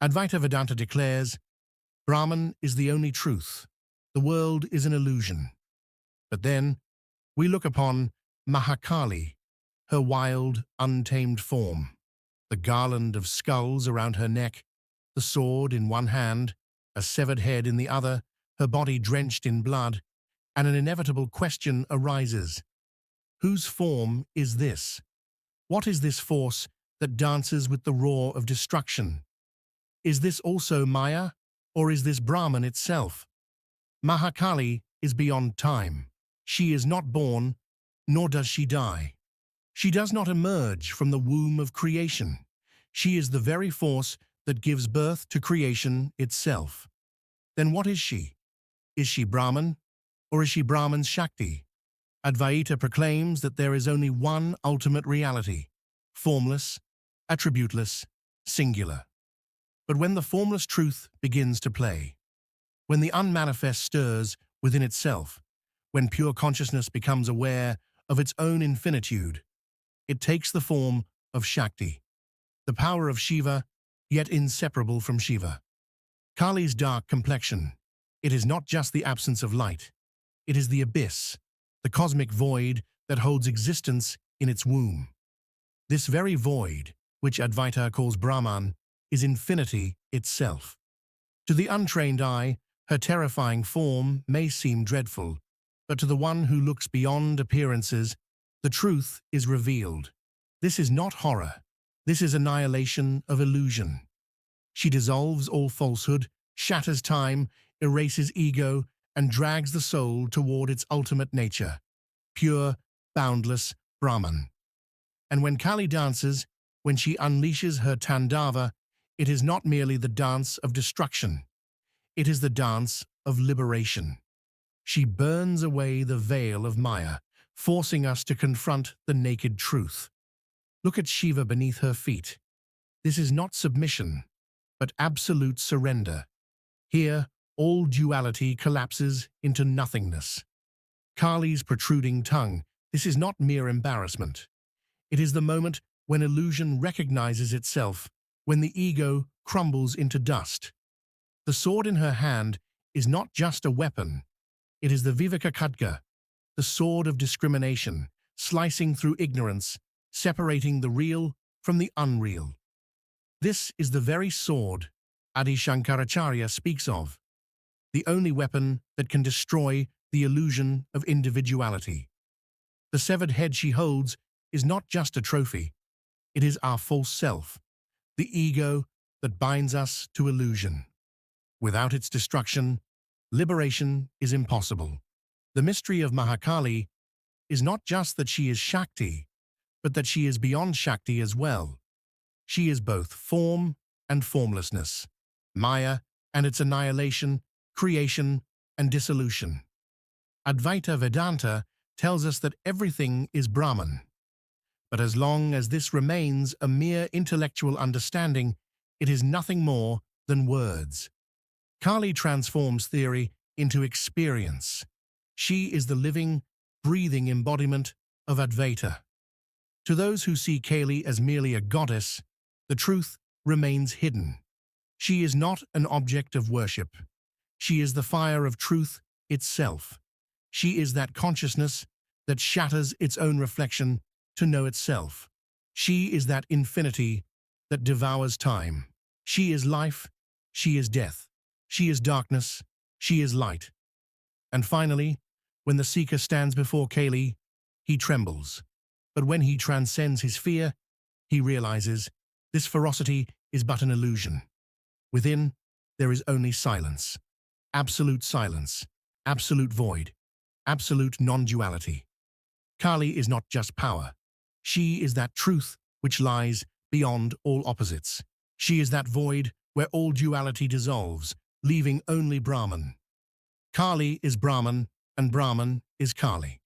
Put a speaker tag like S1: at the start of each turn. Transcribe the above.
S1: Advaita Vedanta declares, Brahman is the only truth. The world is an illusion. But then, we look upon Mahakali, her wild, untamed form, the garland of skulls around her neck, the sword in one hand, a severed head in the other, her body drenched in blood, and an inevitable question arises. Whose form is this? What is this force that dances with the roar of destruction? Is this also Maya, or is this Brahman itself? Mahakali is beyond time. She is not born, nor does she die. She does not emerge from the womb of creation. She is the very force that gives birth to creation itself. Then what is she? Is she Brahman, or is she Brahman's Shakti? Advaita proclaims that there is only one ultimate reality, formless, attributeless, singular. But when the formless truth begins to play, when the unmanifest stirs within itself, when pure consciousness becomes aware of its own infinitude, it takes the form of Shakti, the power of Shiva, yet inseparable from Shiva. Kali's dark complexion. It is not just the absence of light. It is the abyss, the cosmic void that holds existence in its womb. This very void, which Advaita calls Brahman, is infinity itself. To the untrained eye, her terrifying form may seem dreadful, but to the one who looks beyond appearances, the truth is revealed. This is not horror. This is annihilation of illusion. She dissolves all falsehood, shatters time, erases ego, and drags the soul toward its ultimate nature, pure, boundless Brahman. And when Kali dances, when she unleashes her Tandava, it is not merely the dance of destruction. It is the dance of liberation. She burns away the veil of Maya, forcing us to confront the naked truth. Look at Shiva beneath her feet. This is not submission, but absolute surrender. Here, all duality collapses into nothingness. Kali's protruding tongue. This is not mere embarrassment. It is the moment when illusion recognizes itself, when the ego crumbles into dust. The sword in her hand is not just a weapon. It is the Viveka-Khadga, the sword of discrimination, slicing through ignorance, separating the real from the unreal. This is the very sword Adi Shankaracharya speaks of, the only weapon that can destroy the illusion of individuality. The severed head she holds is not just a trophy. It is our false self, the ego that binds us to illusion. Without its destruction, liberation is impossible. The mystery of Mahakali is not just that she is Shakti, but that she is beyond Shakti as well. She is both form and formlessness, Maya and its annihilation, creation and dissolution. Advaita Vedanta tells us that everything is Brahman. But as long as this remains a mere intellectual understanding, it is nothing more than words. Kali transforms theory into experience. She is the living, breathing embodiment of Advaita. To those who see Kali as merely a goddess, the truth remains hidden. She is not an object of worship. She is the fire of truth itself. She is that consciousness that shatters its own reflection to know itself. She is that infinity that devours time. She is life, she is death. She is darkness, she is light. And finally, when the seeker stands before Kali, he trembles. But when he transcends his fear, he realizes this ferocity is but an illusion. Within, there is only silence, absolute void, absolute non-duality. Kali is not just power. She is that truth which lies beyond all opposites. She is that void where all duality dissolves, leaving only Brahman. Kali is Brahman, and Brahman is Kali.